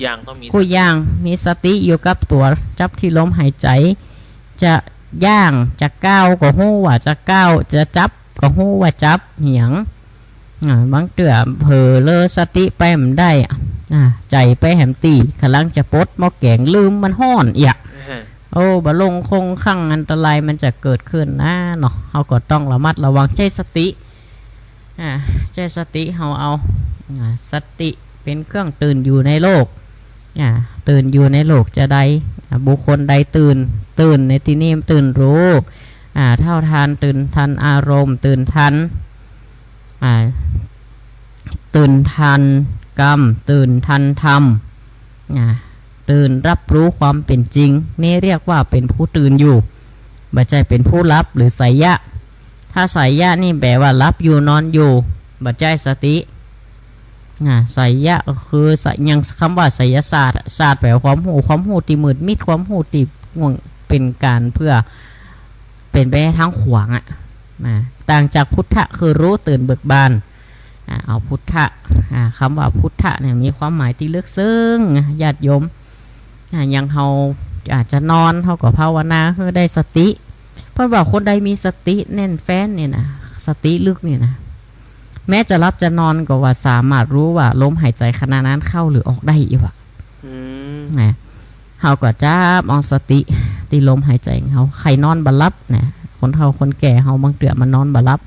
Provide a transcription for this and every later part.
อย่างต้องมีคู่อย่างมีสติอยู่กับตัวจับที่ลมหายใจจะย่างจะก้าวก็หู้ว่าจะก้าวจะจับก็หู้ว่าจับเหียงบางเตื่อเผลอเลอสติไปมันได้ใจไปแหมตีขลังจะปดหม้อแกงลืมมันห้อนอย่าโอ้บะลงคงข้างอันตรายมันจะเกิดขึ้นนะเนาะเขาก็ต้องระมัดระวังใจสติใจสติเขาเอาสติเป็นเครื่องตื่นอยู่ในโลกตื่นอยู่ในโลกจะใดบุคคลใดตื่นในที่นี้ตื่นรู้เท่าทานตื่นทันอารมณ์ตื่นทันตื่นทันกรรมตื่นทันธรรมตื่นรับรู้ความเป็นจริงนี่เรียกว่าเป็นผู้ตื่นอยู่ไม่ใช่เป็นผู้รับหรือไสยะถ้าไสยะนี่แปลว่ารับอยู่นอนอยู่ไม่ใช่สติไสยะคือยังคำว่าไสยศาสตร์ศาสตร์แปลว่าความหูตีมืดมิดความหูตีเป็นการเพื่อเป็นไปทั้งขวางต่างจากพุทธะคือรู้ตื่นเบิกบานเอาพุทธะคำว่าพุทธะเนี่ยมีความหมายที่ลึกซึ้งญาติโยมยังเขาอาจจะนอนเขาก็ภาวนาเพื่อได้สติเพราะว่าคนใดมีสติแน่นแฟ้นเนี่ยนะสติลึกเนี่ยนะแม้จะรับจะนอนก็ว่าสามารถรู้ว่าลมหายใจขณะนั้นเข้าหรือออกได้อีกว่ะเขาก็จ้าเอาสติตีลมหายใจเขาใครนอนบัลลับเนี่ยคนเฒ่าคนแก่เขาบางเดือมันนอนบัลลับ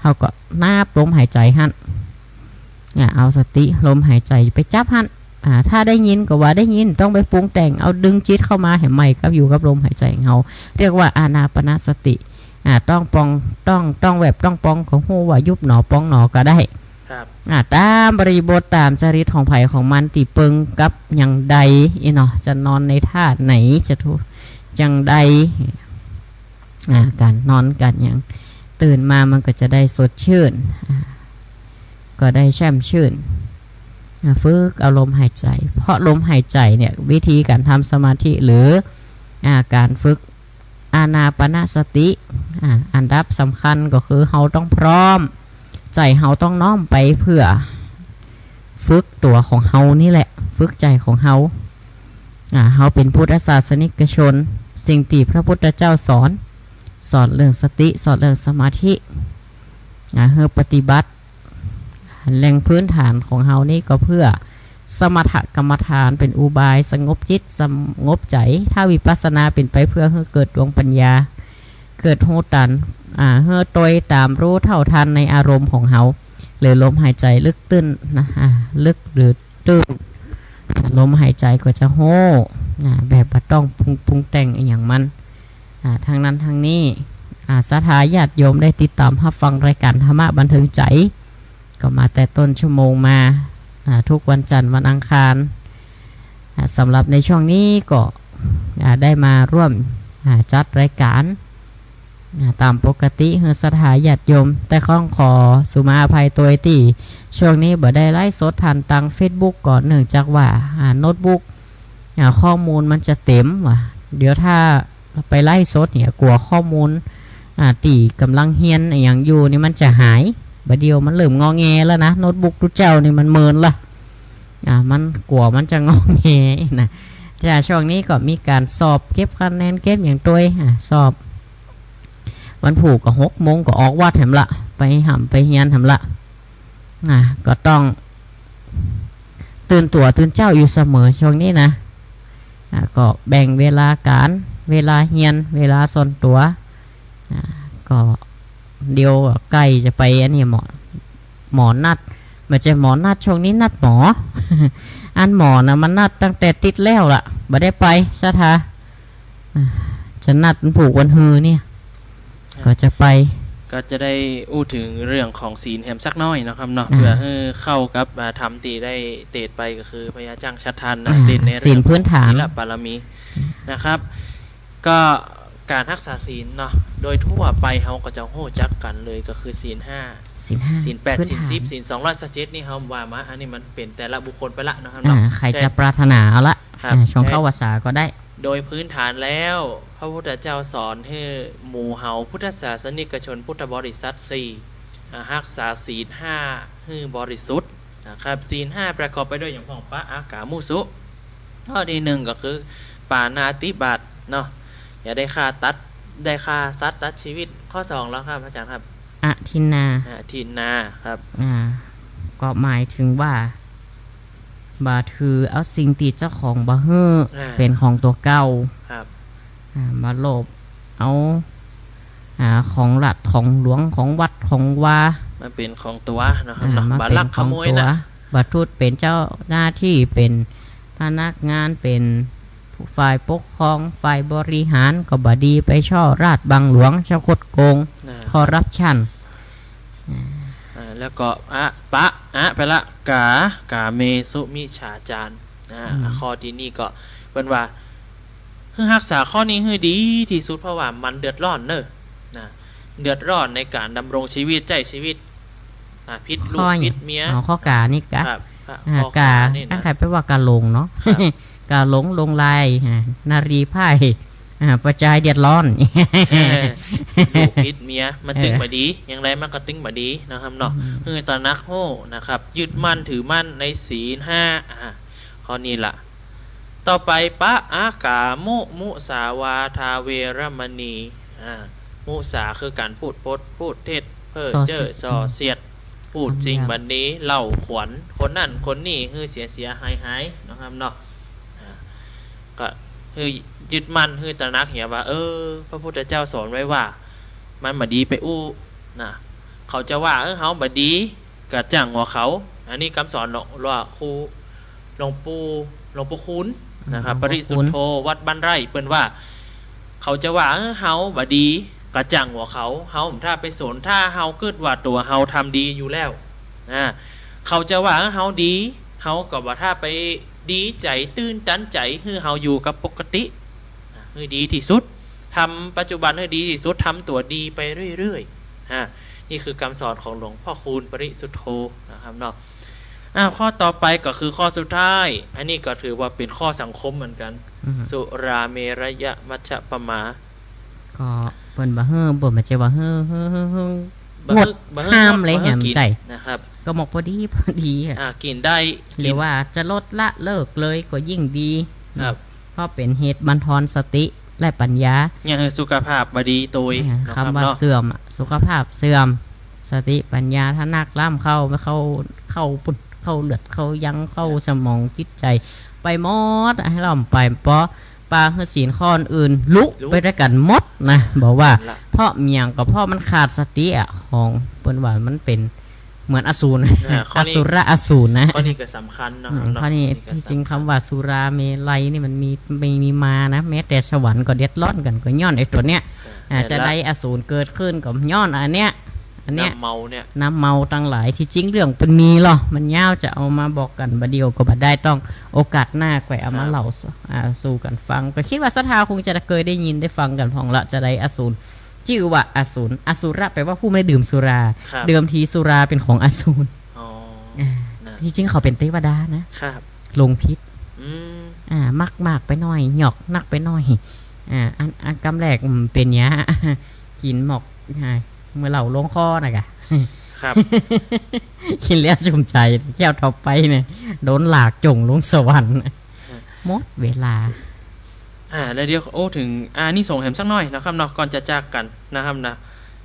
เขาก็นาบลมหายใจหั่นเอาสติลมหายใจไปจับหั่นถ้าได้ยินก็ว่าได้ยินต้องไปปรุงแต่งเอาดึงจิตเข้ามาเห็นไหมกับอยู่กับลมหายใจเขาเรียกว่าอานาปานสติต้องปองต้องแบบต้องปองของหูว่ายุบหนอปองหนอก็ได้ตามบริบทตามจริตของไผ่ของมันตีเปิงกับอย่างใดเนาะจะนอนในท่าไหนจะทุอย่างใดการนอนกันอย่างตื่นมามันก็จะได้สดชื่นก็ได้แช่มชื่นฝึกเอาลมหายใจเพราะลมหายใจเนี่ยวิธีการทำสมาธิหรือการฝึกอานาปานสติอันดับสำคัญก็คือเฮาต้องพร้อมใจเฮาต้องน้อมไปเพื่อฝึกตัวของเฮานี่แหละฝึกใจของเฮาเฮาเป็นพุทธศาสนิกชนสิ่งที่พระพุทธเจ้าสอนเรื่องสติสอนเรื่องสมาธิเฮาปฏิบัติแหล่งพื้นฐานของเฮานี่ก็เพื่อสมถกรรมฐานเป็นอุบายสงบจิตสงบใจถ้าวิปัสสนาเป็นไปเพื่อให้เกิดดวงปัญญาเกิดโหตันเฮือตยตามรู้เท่าทันในอารมณ์ของเฮาหรือลมหายใจลึกตื้นนะลึกหรือตื้นลมหายใจก็จะโหแบบบ่ต้องปรุงแต่งอย่างมันทางนั้นทางนี้ศรัทธาญาติโยมได้ติดตามรับฟังรายการธรรมะบันเทิงใจก็มาแต่ต้นชั่วโมงมาทุกวันจันทร์วันอังคารสำหรับในช่วงนี้ก็ได้มาร่วมจัดรายการตามปกติคือสถาญาติโยมแต่ข้องขอสุมาอภัยตัวที่ช่วงนี้บ่ได้ไลฟ์สดผ่านทาง Facebook ก่อนเนื่องจากว่าโน้ตบุ๊กข้อมูลมันจะเต็มว่ะเดี๋ยวถ้าไปไลฟ์สดเนี่ยกลัวข้อมูลตีกำลังเฮียนอย่างอยู่นี่มันจะหายบัดเดียวมันเริ่มงอแงแล้วนะโน้ตบุ๊กทุกเจ้านี่มันเมินละมันกลัวมันจะงอแงนะแต่ช่วงนี้ก็มีการสอบเก็บคะแนนเก็บอย่างตัวสอบวันผูกก็6 โมงก็ออกวัดแถมละไปหำไปเฮียนแถมละก็ต้องตื่นตัวตื่นเจ้าอยู่เสมอช่วงนี้นะก็แบ่งเวลาการเวลาเฮียนเวลาส่วนตัวก็เดียวใกล้จะไปอันนี้หมอนัดไม่ใช่หมอนัดช่วงนี้นัดหมอ อันหมอนะมันนัดตั้งแต่ติดแล้วล่ะไม่ได้ไปซะท่าจะนัดผูกวันฮือเนี่ยก็จะไปก็จะได้อู้ถึงเรื่องของศีลแหมสักน้อยนะครับเนาะเพื่อให้เข้ากับทำตีได้เตดไปก็คือพญาจังชัดทันเด่นในเรื่องพื้นฐานศีลบารมีนะครับก็การรักษาศีลเนาะโดยทั่วไปเขาก็จะโหจักกันเลยก็คือศีล 5ศีล 8ศีล 10ศีล207นี่เขาว่ามาอันนี้มันเป็นแต่ละบุคคลไปละนะครับใครจะปรารถนาเอาละช่วงเข้าวาสาก็ได้โดยพื้นฐานแล้วพระพุทธเจ้าสอนให้หมู่เฮาพุทธศาสนิกชนพุทธบริษัท4รักษาศีล 5ให้บริสุทธิ์ นะครับศีล5ประกอบไปด้วยอย่างของปะอากามุสุข้อที่1ก็คือปานาติบาตเนาะอย่าได้ฆ่าสัตว์ตัดชีวิตข้อ2แล้วครับอาจารย์ครับอทินนาทินนาครับก็หมายถึงว่าบาถือเอาสิ่งที่เจ้าของบ่ฮื้อเป็นของตัวเก่าครับมาโลภเอาของรัฐของหลวงของวัดของวามันเป็นของตัวนะครับบาลักขโมยนะบาทูตเป็นเจ้าหน้าที่เป็นพนักงานเป็นฝ่ายปกครองฝ่ายบริหารก็บดีไปช่อราชบังหลวงเจ้าคดโกงคอร์รัปชันแล้วก็ไปละกาเมสุมิฉาจารข้อที่นี่ก็เป็นว่ารักษาข้อนี้ให้ดีที่สุดเพราะว่ามันเดือดร้อนเนอะเดือดร้อนในการดำรงชีวิตใจชีวิตพิษลูกพิษเมียข้อกานี่กะกาตั้งใครไปว่ากาลงเนาะกาลงลายนารีไพ่ประจายเดือดร้อนลูกพิษเมียมันตึงมาดีอย่างไรมันก็ตึงมาดีนะครับเนาะตระหนักโห่นะครับยึดมั่นถือมั่นในศีล5ข้อนี้ล่ะต่อไปปะอากามุสาวาทาเวรมณีมุสาคือการพูดเท็จเพ้อเจ้อส่อเสียดพูดจริงบัดนี้เล่าขวัญคนนั่นคนนี่คือเสียหายนะครับเนาะก็คือยึดมั่นคือตระหนักเห็นว่าพระพุทธเจ้าสอนไว้ว่ามันบดีไปอู้นะเขาจะว่าเขาบดีกระจังหัวเขาอันนี้คำสอนว่าครูหลวงปู่คุณนะครับปริสุทธโธวัดบ้านไร่เปิ้นว่าเขาจะว่าเฮาบดีกระจังหัวเขาถ้าไปสนถ้าเฮาเกิดว่าตัวเฮาทำดีอยู่แล้วเขาจะว่าเฮาดีเฮาก็ว่าถ้าไปดีใจตื้นตันใจคือเฮาอยู่กับปกติคือดีที่สุดทำปัจจุบันให้ดีที่สุดทำตัวดีไปเรื่อยๆนี่คือคำสอนของหลวงพ่อคูณปริสุทธโธนะครับเนาะข้อต่อไปก็คือข้อสุดท้ายอันนี้ก็ถือว่าเป็นข้อสังคมเหมือนกันสุราเมรยะมัชฌปมาก็เปิ้นบ่เฮ้อบ่มาจะว่าเฮ้องดห้ามเลยแหมใจนะครับก็หมกพอดีกินได้หรือว่าจะลดละเลิกเลยก็ยิ่งดีครับเพราะเป็นเหตุบั่นทอนสติและปัญญาอย่างสุขภาพบ่ดีตุยคำว่าเสื่อมสุขภาพเสื่อมสติปัญญาถ้านักล่ำเข้าปุ่นเข้าเลือดเข้ายังเข้าสมองจิตใจไปหมดให้เราไปเพราะปลาคือศีลข้ออื่นลุกไปด้วยกันหมดนะบอกว่าเพราะเมียงก็เพราะมันขาดสติของเปิ้นว่ามันเป็นเหมือนอสูรอสุรอสูรนะข้อนี้ก็สำคัญเนาะข้อนี้ที่จริงคำว่าสุราเมลัยนี่มันมีมานะแม้แต่สวรรค์ก็เด็ดร้อนกันก็ย้อนไอ้ตัวเนี้ยจะได้อสูรเกิดขึ้นก็ย้อนอันเนี้ยน้ำเมาตั้งหลายที่จริงเรื่องเป็นมีหรอมันยาวจะเอามาบอกกันบัดเดียวก็บัดได้ต้องโอกาสหน้าแกเอามาเล่าสู่กันฟังก็คิดว่าศรัทธาคงจะเคยได้ยินได้ฟังกันพองละจะได้อสูรชื่อว่าอสูรแปลว่าผู้ไม่ดื่มสุราเดิมทีสุราเป็นของอสูรที่จริงเขาเป็นเทวดานะลงพิษมากไปหน่อยหยอกนักไปหน่อยอันกำแรกเป็นเนี้ยกินหมอกเมื่อเหล่าลงคอนะกะครับกินแล้วชุ่มใจแก้วต่อไปเนี่ยโดนหลากจงลงสวรรค์หมดเวลาแล้วเดี๋ยวถึงนี่ส่งแหมสักหน่อยนะครับเนาะก่อนจะจากกันนะครับนะ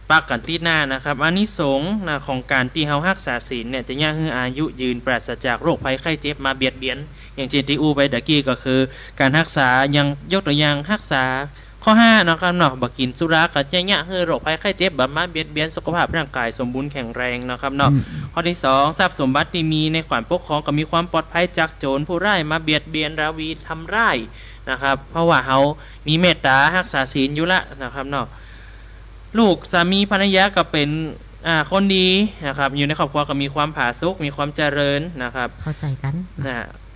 ปากกันตีหน้านะครับนี่ส่งนะของการที่เฮารักษาศีลเนี่ยจะย่างให้อายุยืนปราศจากโรคภัยไข้เจ็บมาเบียดเบียนอย่างเช่นที่ไปตะกี้ก็คือการรักษายังยกตัวอย่างรักษาข้อ5นะครับเนาะบ่กินสุราก็จะยะให้โรคภัยไข้เจ็บบ่มาเบียดเบียนสุขภาพร่างกายสมบูรณ์แข็งแรงนะครับเนาะข้อที่2ทรัพย์สมบัติที่มีในความปกครองก็มีความปลอดภัยจากโจรผู้ร้ายมาเบียดเบียนราวีทำร้ายนะครับเพราะว่าเฮามีเมตตารักษาศีลอยู่ละนะครับเนาะลูกสามีภรรยาก็เป็นคนดีนะครับอยู่ในครอบครัวก็มีความผาสุกมีความเจริญนะครับเข้าใจกัน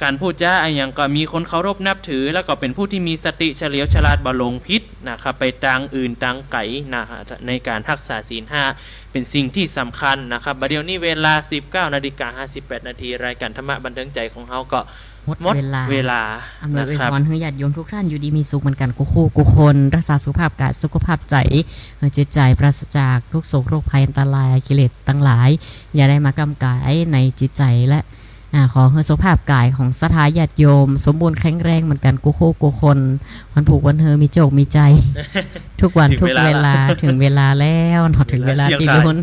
การพูดจาอย่างก็มีคนเคารพนับถือแล้วก็เป็นผู้ที่มีสติเฉลียวฉลาดบ่หลงผิดนะครับไปทางอื่นทางไกลนะในการรักษาศีล5เป็นสิ่งที่สำคัญนะครับบัดเดี๋ยวนี้เวลา 19:58 น.รายการธรรมะบันเทิงใจของเฮาก็ หมด หมด เวลา เวลา อำนวย นะ อวย ครับ พรให้ญาติโยมทุกท่านอยู่ดีมีสุขเหมือนกันกูคู่กูคนรักษาสุขภาพกายสุขภาพใจจิตใจปราศจากทุกโศกโรคภัยอันตรายกิเลสทั้งหลาย อย่าได้มากำกายในจิตใจและขอให้สุขภาพกายของศรัทธาญาติโยม สมบูรณ์แข็งแรงเหมือนกันกูคู่กูคนวันผูกวันเธอมีโจกมีใจ ทุกวัน ถึ ทุ ง ก เวลา เวลาถึงเวลาแล้วเนาะถึงเวลา เสี่ยง ที่ ทาย รุ่น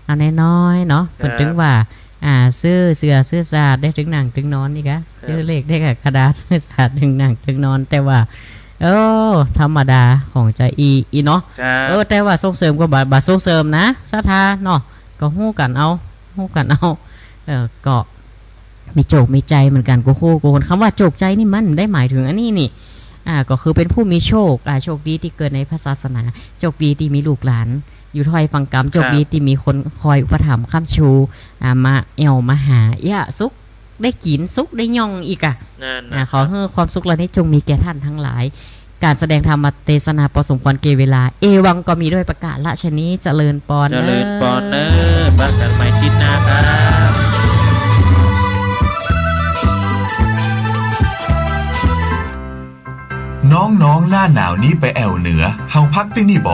เอาน้อยๆเนาะเพิ่นถึงว่าซื้อเสือซื้อสาดได้ถึงหนังถึงนอนนี่กะซื้อเลขได้กับกระดาษซื้อสาดถึงหนังถึงนอนแต่ว่าธรรมดาของใจอีเนาะ ครับ แต่ว่าส่งเสริมก็บาส่งเสริมนะศรัทธาเนาะก็ฮู้กันเอาก็มีโจกมีใจเหมือนกันกูคู่กูคนคำว่าโจกใจนี่มันได้หมายถึงอันนี้นี่ก็คือเป็นผู้มีโชคโชคดีที่เกิดในพระศาสนาโชคดีที่มีลูกหลานอยู่ถ้อยฟังกรรมโชคดีที่มีคนคอยอุปถัมภ์ค้ำชูมามาหายะสุขได้กินสุขได้ย่องอีกนั่น ขอให้ความสุขเหล่านี้จงมีแก่ท่านทั้งหลาย การแสดงธรรมเทศนาพอสมควรเกเวลาเอวังก็มีด้วยประกาศละชนี้เจริญปอน เจริญปอนเนอร์บักกันใหม่ทิศหน้าครับ น้องๆหน้าหนาวนี้ไปแอวเหนือเฮาพักที่นี่บ่